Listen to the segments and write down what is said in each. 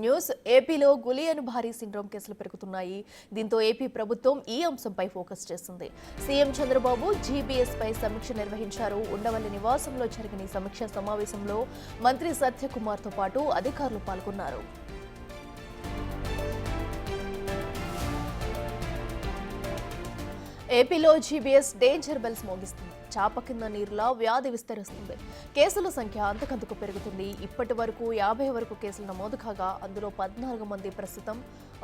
News ఏపీలో Guillain భారీ syndrome కేసులు పెరుగుతున్నాయి. దీంతో ఏపీ ప్రభుత్వం ఈ అంశంపై ఫోకస్ చేస్తుంది. సీఎం చంద్రబాబు జీబీఎస్ పై సమీక్ష నిర్వహించారు. ఉండవల్లి నివాసంలో జరిగిన ఈ సమీక్ష సమావేశంలో మంత్రి సత్యకుమార్ తో పాటు అధికారులు పాల్గొన్నారు. ఏపీలో జీబీఎస్ డేంజర్ బెల్స్ మోగిస్తుంది. చాప కింద నీరులా వ్యాధి విస్తరిస్తుంది. కేసుల సంఖ్య అంతకంతకు పెరుగుతుంది. ఇప్పటి వరకు 50 వరకు కేసులు నమోదు కాగా అందులో 14 మంది ప్రస్తుతం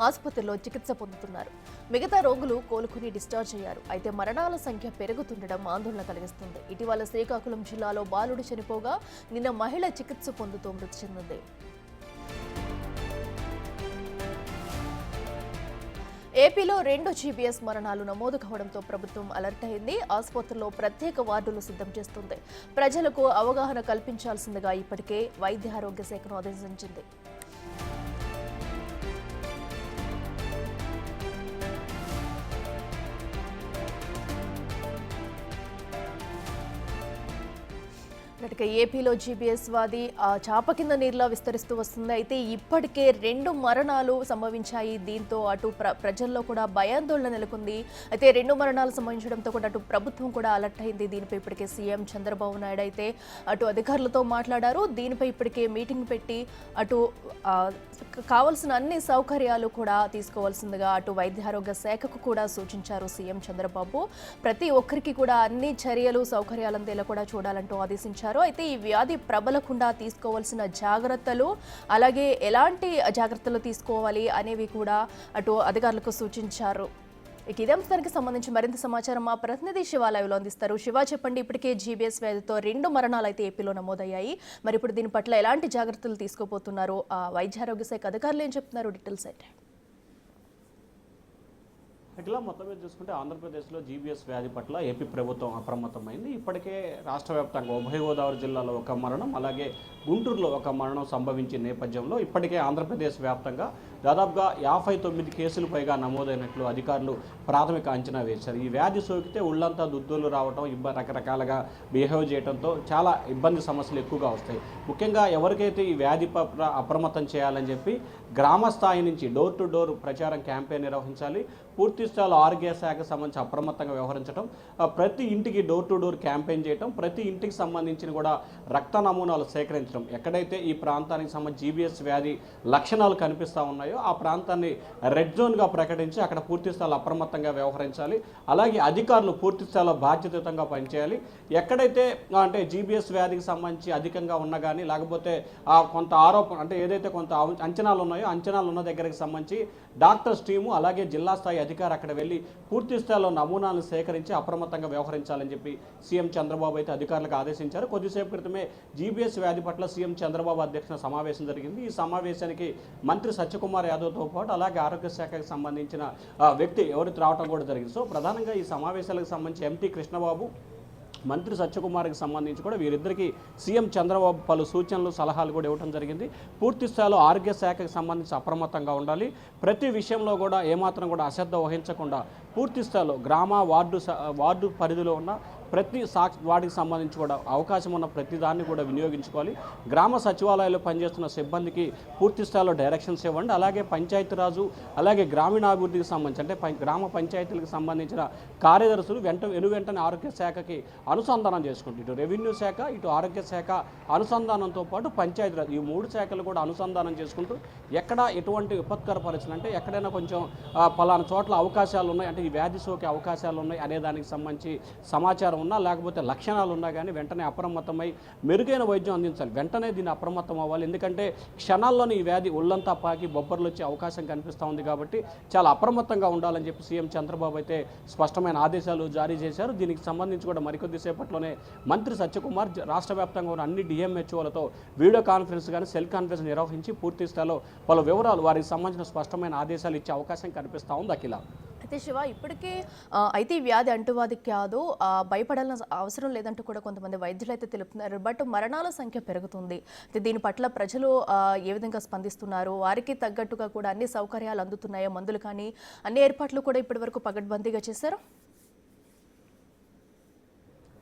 ఆసుపత్రిలో చికిత్స పొందుతున్నారు. మిగతా రోగులు కోలుకుని డిశ్చార్జ్ అయ్యారు. అయితే మరణాల సంఖ్య పెరుగుతుండడం ఆందోళన కలిగిస్తుంది. ఇటీవల శ్రీకాకుళం జిల్లాలో బాలుడు చనిపోగా నిన్న మహిళ చికిత్స పొందుతూ మృతి చెందింది. ఏపీలో 2 జీబీఎస్ మరణాలు నమోదు కావడంతో ప్రభుత్వం అలర్ట్ అయింది. ఆసుపత్రుల్లో ప్రత్యేక వార్డులు సిద్ధం చేస్తుంది. ప్రజలకు అవగాహన కల్పించాల్సిందిగా ఇప్పటికే వైద్య ఆరోగ్య శాఖను ఆదేశించింది. ఏపీలో జీబీఎస్ వ్యాధి చాప కింద నీరులా విస్తరిస్తూ వస్తుంది. అయితే ఇప్పటికే 2 మరణాలు సంభవించాయి. దీంతో అటు ప్రజల్లో కూడా భయాందోళన నెలకొంది. అయితే 2 మరణాలు సంభవించడంతో కూడా అటు ప్రభుత్వం కూడా అలర్ట్ అయింది. దీనిపై ఇప్పటికే సీఎం చంద్రబాబు నాయుడు అయితే అటు అధికారులతో మాట్లాడారు. దీనిపై ఇప్పటికే మీటింగ్ పెట్టి అటు కావాల్సిన అన్ని సౌకర్యాలు కూడా తీసుకోవాల్సిందిగా అటు వైద్య ఆరోగ్య శాఖకు కూడా సూచించారు సీఎం చంద్రబాబు. ప్రతి ఒక్కరికి కూడా అన్ని చర్యలు సౌకర్యాలు అందేలా కూడా చూడాలంటూ ఆదేశించారు. అయితే ఈ వ్యాధి ప్రబలకుండా తీసుకోవాల్సిన జాగ్రత్తలు, అలాగే ఎలాంటి జాగ్రత్తలు తీసుకోవాలి అనేవి కూడా అటు అధికారులకు సూచించారు. ఇదే అంశానికి సంబంధించి మరింత సమాచారం మా ప్రతినిధి శివ లైవ్లో అందిస్తారు. శివ, చెప్పండి. ఇప్పటికే జీబీఎస్ వ్యాధితో 2 మరణాలు అయితే ఏపీలో నమోదయ్యాయి. మరి ఇప్పుడు దీని పట్ల ఎలాంటి జాగ్రత్తలు తీసుకోబోతున్నారు? వైద్య ఆరోగ్య శాఖ అధికారులు ఏం చెప్తున్నారు? డీటెయిల్స్ అయితే ఇట్లా మొత్తం మీద చూసుకుంటే ఆంధ్రప్రదేశ్లో జీబీఎస్ వ్యాధి పట్ల ఏపీ ప్రభుత్వం అప్రమత్తమైంది. ఇప్పటికే రాష్ట్ర వ్యాప్తంగా ఉభయ గోదావరి జిల్లాలో ఒక మరణం, అలాగే గుంటూరులో ఒక మరణం సంభవించిన నేపథ్యంలో ఇప్పటికే ఆంధ్రప్రదేశ్ వ్యాప్తంగా దాదాపుగా 59 కేసులు పైగా నమోదైనట్లు అధికారులు ప్రాథమిక అంచనా వేశారు. ఈ వ్యాధి సోకితే ఒళ్ళంతా దుద్దులు రావడం, రకరకాలుగా బిహేవ్ చేయడంతో చాలా ఇబ్బంది సమస్యలు ఎక్కువగా వస్తాయి. ముఖ్యంగా ఎవరికైతే ఈ వ్యాధి అప్రమత్తం చేయాలని చెప్పి గ్రామ స్థాయి నుంచి డోర్ టు డోర్ ప్రచారం క్యాంపెయిన్ నిర్వహించాలి. పూర్తి స్థాయిలో ఆరోగ్య శాఖకు సంబంధించి అప్రమత్తంగా వ్యవహరించడం, ప్రతి ఇంటికి డోర్ టు డోర్ క్యాంపెయిన్ చేయడం, ప్రతి ఇంటికి సంబంధించిన కూడా రక్త నమూనాలు సేకరించడం, ఎక్కడైతే ఈ ప్రాంతానికి సంబంధించి జీబీఎస్ వ్యాధి లక్షణాలు కనిపిస్తూ ఉన్నాయో ఆ ప్రాంతాన్ని రెడ్ జోన్గా ప్రకటించి అక్కడ పూర్తి స్థాయిలో అప్రమత్తంగా వ్యవహరించాలి. అలాగే అధికారులు పూర్తి స్థాయిలో బాధ్యతయుతంగా పనిచేయాలి. ఎక్కడైతే అంటే జీబీఎస్ వ్యాధికి సంబంధించి అధికంగా ఉన్నా కానీ, లేకపోతే కొంత ఆరోపణ అంటే ఏదైతే కొంత అంచనాలు ఉన్నాయో అంచనాలు ఉన్న దగ్గరికి సంబంధించి డాక్టర్స్ టీము అలాగే జిల్లా స్థాయి అధికారి అక్కడ వెళ్ళి పూర్తి స్థాయిలో నమూనాలను సేకరించి అప్రమత్తంగా వ్యవహరించాలని చెప్పి సీఎం చంద్రబాబు అయితే అధికారులకు ఆదేశించారు. కొద్దిసేపు క్రితమే జీబీఎస్ వ్యాధి పట్ల సీఎం చంద్రబాబు అధ్యక్షతన సమావేశం జరిగింది. ఈ సమావేశానికి మంత్రి సత్యకుమార్ యాదవ్తో పాటు అలాగే ఆరోగ్య శాఖకు సంబంధించిన వ్యక్తి ఎవరికి రావడం కూడా జరిగింది. సో ప్రధానంగా ఈ సమావేశాలకు సంబంధించి ఎంపీ కృష్ణబాబు, మంత్రి సత్యకుమార్కి సంబంధించి కూడా వీరిద్దరికీ సీఎం చంద్రబాబు పలు సూచనలు సలహాలు కూడా ఇవ్వడం జరిగింది. పూర్తి స్థాయిలో ఆరోగ్య శాఖకు సంబంధించి అప్రమత్తంగా ఉండాలి. ప్రతి విషయంలో కూడా ఏమాత్రం కూడా అశ్రద్ధ వహించకుండా పూర్తి స్థాయిలో గ్రామ వార్డు పరిధిలో ఉన్న ప్రతి వాటికి సంబంధించి కూడా అవకాశం ఉన్న ప్రతి దాన్ని కూడా వినియోగించుకోవాలి. గ్రామ సచివాలయాల్లో పనిచేస్తున్న సిబ్బందికి పూర్తి స్థాయిలో డైరెక్షన్స్ ఇవ్వండి. అలాగే పంచాయతీరాజు అలాగే గ్రామీణాభివృద్ధికి సంబంధించి అంటే గ్రామ పంచాయతీలకు సంబంధించిన కార్యదర్శులు వెంటనే ఆరోగ్య శాఖకి అనుసంధానం చేసుకుంటూ ఇటు రెవెన్యూ శాఖ ఇటు ఆరోగ్య శాఖ అనుసంధానంతో పాటు పంచాయతీరాజ్ ఈ 3 శాఖలు కూడా అనుసంధానం చేసుకుంటూ ఎక్కడ ఎటువంటి విపత్కర పరిస్థితులు అంటే ఎక్కడైనా కొంచెం పలానా చోట్ల అవకాశాలు ఉన్నాయి అంటే ఈ వ్యాధి సోకే అవకాశాలు ఉన్నాయి అనే దానికి సంబంధించి సమాచారం ఉన్నా లేకపోతే లక్షణాలు ఉన్నా కానీ వెంటనే అప్రమత్తమై మెరుగైన వైద్యం అందించాలి. వెంటనే దీన్ని అప్రమత్తం అవ్వాలి. ఎందుకంటే క్షణాల్లోనే ఈ వ్యాధి ఒళ్ళంతా పాకి బొబ్బర్లు వచ్చే అవకాశం కనిపిస్తూ ఉంది కాబట్టి చాలా అప్రమత్తంగా ఉండాలని చెప్పి సీఎం చంద్రబాబు అయితే స్పష్టమైన ఆదేశాలు జారీ చేశారు. దీనికి సంబంధించి కూడా మరికొద్దిసేపట్లోనే మంత్రి సత్యకుమార్ రాష్ట్ర వ్యాప్తంగా ఉన్న అన్ని డిఎంహెచ్ఓలతో వీడియో కాన్ఫరెన్స్ కానీ సెల్ కాన్ఫరెన్స్ నిర్వహించి పూర్తి స్థాయిలో పలు వివరాలు వారికి సంబంధించిన స్పష్టమైన ఆదేశాలు ఇచ్చే అవకాశం కనిపిస్తూ ఉంది. అఖిల, అయితే శివ, ఇప్పటికే అయితే ఈ వ్యాధి అంటువ్యాధి కాదు, భయపడాల్సిన అవసరం లేదంటూ కూడా కొంతమంది వైద్యులు అయితే తెలుపుతున్నారు. బట్ మరణాల సంఖ్య పెరుగుతుంది. అయితే దీని పట్ల ప్రజలు ఏ విధంగా స్పందిస్తున్నారు? వారికి తగ్గట్టుగా కూడా అన్ని సౌకర్యాలు అందుతున్నాయో, మందులు కానీ అన్ని ఏర్పాట్లు కూడా ఇప్పటి వరకు పకడ్బందీగా చేశారు?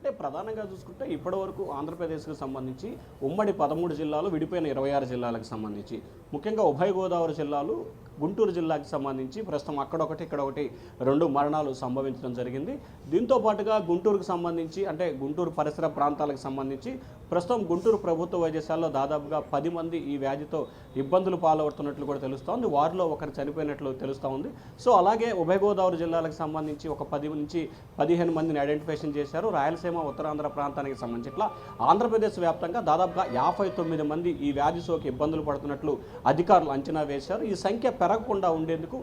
అంటే ప్రధానంగా చూసుకుంటే ఇప్పటివరకు ఆంధ్రప్రదేశ్కి సంబంధించి ఉమ్మడి 13 జిల్లాలు, విడిపోయిన 26 జిల్లాలకు సంబంధించి ముఖ్యంగా ఉభయ గోదావరి జిల్లాలు, గుంటూరు జిల్లాకి సంబంధించి ప్రస్తుతం అక్కడొకటి ఇక్కడొకటి 2 మరణాలు సంభవించడం జరిగింది. దీంతో పాటుగా గుంటూరుకు సంబంధించి అంటే గుంటూరు పరిసర ప్రాంతాలకు సంబంధించి ప్రస్తుతం గుంటూరు ప్రభుత్వ వైద్యశాలలో దాదాపుగా 10 మంది ఈ వ్యాధితో ఇబ్బందులు పాలవుతున్నట్లు కూడా తెలుస్తోంది. వారిలో ఒకరు చనిపోయినట్లు తెలుస్తూ ఉంది. సో అలాగే ఉభయ గోదావరి జిల్లాలకు సంబంధించి ఒక 10 నుంచి 15 మందిని ఐడెంటిఫికేషన్ చేశారు. రాయలసీమ, ఉత్తరాంధ్ర ప్రాంతానికి సంబంధించి ఇట్లా ఆంధ్రప్రదేశ్ వ్యాప్తంగా దాదాపుగా 59 మంది ఈ వ్యాధి సోకి ఇబ్బందులు పడుతున్నట్లు అధికారులు అంచనా వేశారు. ఈ సంఖ్య పెరగకుండా ఉండేందుకు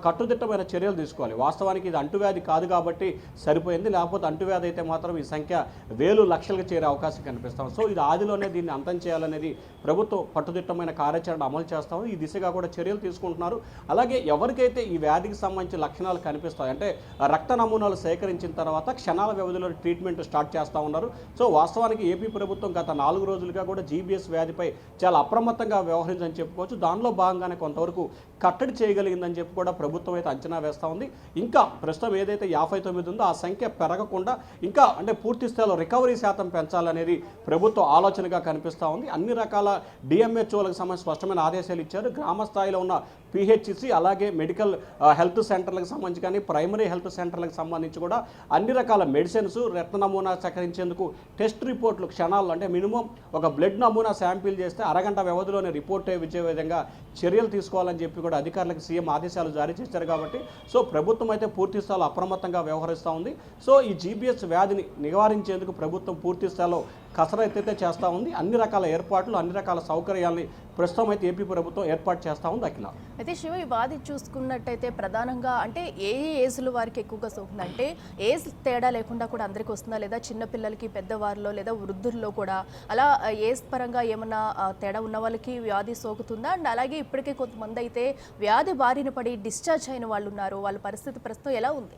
కట్టుదిట్టమైన చర్యలు తీసుకోవాలి. వాస్తవానికి ఇది అంటువ్యాధి కాదు కాబట్టి సరిపోయింది, లేకపోతే అంటువ్యాధి అయితే మాత్రం ఈ సంఖ్య వేలు లక్షలకు చేరే అవకాశం కనిపిస్తాం. సో ఇది ఆదిలోనే దీన్ని అంతం చేయాలనేది ప్రభుత్వం పట్టుదిట్టమైన కార్యాచరణ అమలు చేస్తాము. ఈ దిశగా కూడా చర్యలు తీసుకుంటున్నారు. అలాగే ఎవరికైతే ఈ వ్యాధికి సంబంధించిన లక్షణాలు కనిపిస్తాయి అంటే రక్త నమూనాలు సేకరించిన తర్వాత క్షణాల వ్యవధిలో ట్రీట్మెంట్ స్టార్ట్ చేస్తూ ఉన్నారు. సో వాస్తవానికి ఏపీ ప్రభుత్వం గత 4 రోజులుగా కూడా జీబీఎస్ వ్యాధిపై చాలా అప్రమత్తంగా వ్యవహరించని చెప్పుకోవచ్చు. దానిలో భాగంగానే కొంతవరకు కట్టడి చేయగలిగిందని చెప్పి కూడా ప్రభుత్వం అయితే అంచనా వేస్తూ ఉంది. ఇంకా ప్రస్తుతం ఏదైతే 59 ఉందో ఆ సంఖ్య పెరగకుండా ఇంకా అంటే పూర్తి స్థాయిలో రికవరీ శాతం పెంచాలనేది ప్రభుత్వ ఆలోచనగా కనిపిస్తూ ఉంది. అన్ని రకాల డిఎంహెచ్ఓలకు సంబంధించి స్పష్టమైన ఆదేశాలు ఇచ్చారు. గ్రామ స్థాయిలో ఉన్న పిహెచ్సి అలాగే మెడికల్ హెల్త్ సెంటర్లకు సంబంధించి కానీ ప్రైమరీ హెల్త్ సెంటర్లకు సంబంధించి కూడా అన్ని రకాల మెడిసిన్స్, రక్త నమూనా సేకరించేందుకు టెస్ట్ రిపోర్ట్లు క్షణాల్లో అంటే మినిమం ఒక బ్లడ్ నమూనా శాంపిల్ చేస్తే అరగంట వ్యవధిలోనే రిపోర్ట్ ఇచ్చే విధంగా చర్యలు తీసుకోవాలని చెప్పి కూడా అధికారులకు సీఎం ఆదేశాలు జారీ చేశారు. కాబట్టి సో ప్రభుత్వం అయితే పూర్తి స్థాయిలో అప్రమత్తంగా వ్యవహరిస్తూ ఉంది. సో ఈ జీబీఎస్ వ్యాధిని నివారించేందుకు ప్రభుత్వం పూర్తి స్థాయిలో కసరత్తు అయితే చేస్తూ ఉంది. అన్ని రకాల ఏర్పాట్లు, అన్ని రకాల సౌకర్యాలని ప్రస్తుతం అయితే ఏపీ ప్రభుత్వం ఏర్పాటు చేస్తూ ఉంది. అఖిల, అయితే శివ, ఈ వ్యాధి చూసుకున్నట్టయితే ప్రధానంగా అంటే ఏ ఏజ్ల వారికి ఎక్కువగా సోకుందంటే ఏజ్ తేడా లేకుండా కూడా అందరికీ వస్తుందా, లేదా చిన్నపిల్లలకి, పెద్దవారిలో, లేదా వృద్ధుల్లో కూడా అలా ఏజ్ పరంగా ఏమన్నా తేడా ఉన్న వాళ్ళకి వ్యాధి సోకుతుందా? అండ్ అలాగే ఇప్పటికే కొంతమంది అయితే వ్యాధి బారిన పడి డిశ్చార్జ్ అయిన వాళ్ళు ఉన్నారు. వాళ్ళ పరిస్థితి ప్రస్తుతం ఎలా ఉంది?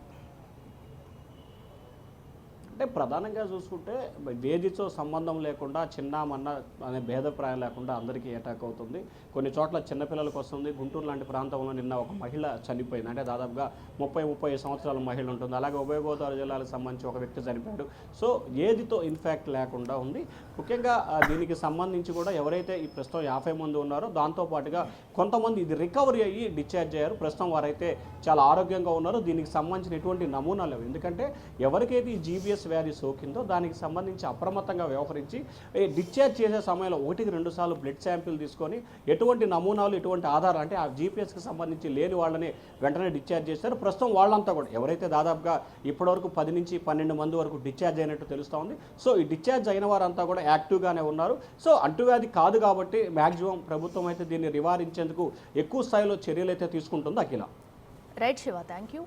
అంటే ప్రధానంగా చూసుకుంటే ఏజ్తో సంబంధం లేకుండా చిన్న మన్న అనే భేదప్రాయం లేకుండా అందరికీ అటాక్ అవుతుంది. కొన్ని చోట్ల చిన్నపిల్లలకు వస్తుంది. గుంటూరు లాంటి ప్రాంతంలో నిన్న ఒక మహిళ చనిపోయింది. అంటే దాదాపుగా 30-35 సంవత్సరాల మహిళ ఉంటుంది. అలాగే ఉభయ గోదావరి జిల్లాలకు సంబంధించి ఒక వ్యక్తి చనిపోయాడు. సో ఏజ్తో ఇన్ఫాక్ట్ లేకుండా ఉంది. ముఖ్యంగా దీనికి సంబంధించి కూడా ఎవరైతే ఈ ప్రస్తుతం 50 మంది ఉన్నారో దాంతోపాటుగా కొంతమంది ఇది రికవరీ అయ్యి డిశ్చార్జ్ అయ్యారు. ప్రస్తుతం వారైతే చాలా ఆరోగ్యంగా ఉన్నారు. దీనికి సంబంధించిన ఎటువంటి నమూనాలు లేవు. ఎందుకంటే ఎవరికైతే ఈ జీబీఎస్ వ్యాధి సోకిందో దానికి సంబంధించి అప్రమత్తంగా వ్యవహరించి డిశ్చార్జ్ చేసే సమయంలో 1-2 సార్లు బ్లడ్ శాంపిల్ తీసుకొని ఎటువంటి నమూనాలు, ఎటువంటి ఆధారం అంటే ఆ జీపీఎస్కి సంబంధించి లేని వాళ్ళని వెంటనే డిశ్చార్జ్ చేశారు. ప్రస్తుతం వాళ్ళంతా కూడా ఎవరైతే దాదాపుగా ఇప్పటివరకు 10 నుంచి 12 మంది వరకు డిశ్చార్జ్ అయినట్టు తెలుస్తూ ఉంది. సో ఈ డిశ్చార్జ్ అయిన వారంతా కూడా యాక్టివ్గానే ఉన్నారు. సో అంటువ్యాధి కాదు కాబట్టి మ్యాక్సిమం ప్రభుత్వం అయితే దీన్ని నివారించేందుకు ఎక్కువ స్థాయిలో చర్యలు అయితే తీసుకుంటుంది. అఖిల, రైట్ శివ, థ్యాంక్ యూ.